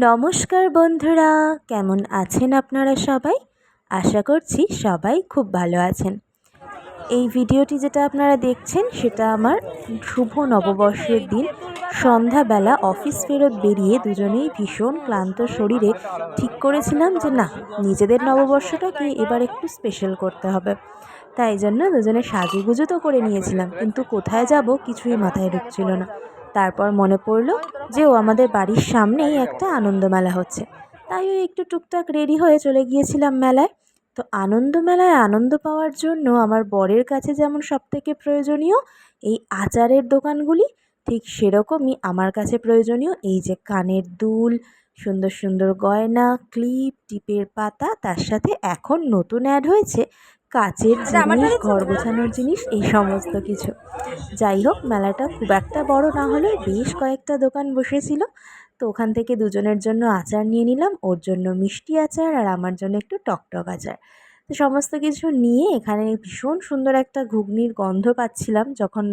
নমস্কার বন্ধুরা, কেমন আছেন আপনারা সবাই? আশা করছি সবাই খুব ভালো আছেন। এই ভিডিওটি যেটা আপনারা দেখছেন সেটা আমার শুভ নববর্ষের দিন সন্ধ্যাবেলা অফিস ফেরত বেরিয়ে দুজনেই ভীষণ ক্লান্ত শরীরে ঠিক করেছিলাম যে না, নিজেদের নববর্ষটাকে এবার একটু স্পেশাল করতে হবে। তাই জন্য দুজনে সাজুগুজু তো করে নিয়েছিলাম, কিন্তু কোথায় যাব কিছুই মাথায় ঢুকছিল না। তারপর মনে পড়লো যে আমাদের বাড়ির সামনেই একটা আনন্দমেলা হচ্ছে, তাই ওই একটু টুকটাক রেডি হয়ে চলে গিয়েছিলাম মেলায়। তো আনন্দমেলায় আনন্দ পাওয়ার জন্য আমার বরের কাছে যেমন সবথেকে প্রয়োজনীয় এই আচারের দোকানগুলি, ঠিক সেরকমই আমার কাছে প্রয়োজনীয় এই যে কানের দুল, সুন্দর সুন্দর গয়না, ক্লিপ, টিপের পাতা, তার সাথে এখন নতুন অ্যাড হয়েছে কাচের জিনিস, ঘর গোছানোর জিনিস, এই সমস্ত কিছু। যাই হোক, মেলাটা খুব একটা বড় না হলেও বেশ কয়েকটা দোকান বসেছিল। তো ওখান থেকে দুজনের জন্য আচার নিয়ে নিলাম, ওর জন্য মিষ্টি আচার আর আমার জন্য একটু টকটক আচার। তো সমস্ত কিছু নিয়ে এখানে ভীষণ সুন্দর একটা ঘুগনির গন্ধ পাচ্ছিলাম যখন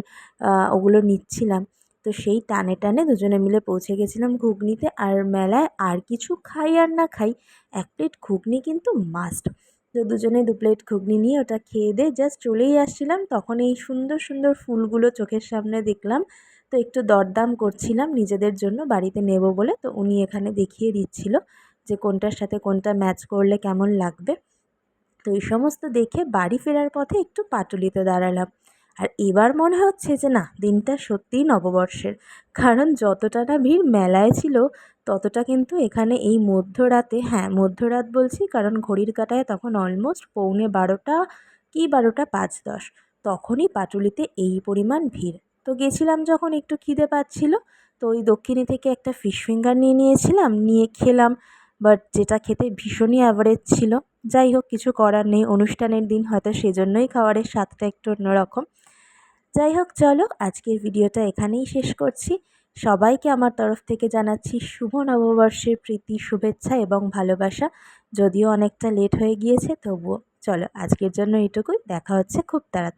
ওগুলো নিচ্ছিলাম। তো সেই টানে টানে দুজনে মিলে পৌঁছে গেছিলাম ঘুগনিতে। আর মেলায় আর কিছু খাই আর না খাই, এক প্লেট ঘুগনি কিন্তু মাস্ট। তো দুজনে দু প্লেট ঘুগনি নিয়ে ওটা খেয়ে দিয়ে জাস্ট চলেই আসছিলাম, তখন এই সুন্দর সুন্দর ফুলগুলো চোখের সামনে দেখলাম। তো একটু দরদাম করছিলাম নিজেদের জন্য বাড়িতে নেব বলে। তো উনি এখানে দেখিয়ে দিচ্ছিল যে কোনটার সাথে কোনটা ম্যাচ করলে কেমন লাগবে। তো এই সমস্ত দেখে বাড়ি ফেরার পথে একটু পাটুলিতে দাঁড়ালাম। আর এবার মনে হচ্ছে যে না, দিনটা সত্যিই নববর্ষের। কারণ যতটা না ভিড় মেলায় ছিল, ততটা কিন্তু এখানে এই মধ্যরাতে, হ্যাঁ মধ্যরাত বলছি কারণ ঘড়ির কাঁটায় তখন অলমোস্ট 12:15 কি 12:05-10, তখনই পাটুলিতে এই পরিমাণ ভিড়। তো গেছিলাম যখন একটু খিদে পাচ্ছিল, তো ওই দক্ষিণী থেকে একটা ফিশ ফিঙ্গার নিয়ে নিয়েছিলাম, নিয়ে খেলাম। বাট যেটা খেতে ভীষণই অ্যাভারেজ ছিল। যাই হোক, কিছু করার নেই, অনুষ্ঠানের দিন হয়তো সেজন্যই খাবারের স্বাদটা একটু অন্যরকম। যাই হোক, চলো আজকের ভিডিওটা এখানেই শেষ করছি। সবাইকে আমার তরফ থেকে জানাচ্ছি শুভ নববর্ষের প্রীতি, শুভেচ্ছা এবং ভালোবাসা। যদিও অনেকটা লেট হয়ে গিয়েছে, তবুও চলো আজকের জন্য এটুকুই। দেখা হচ্ছে খুব তাড়াতাড়ি।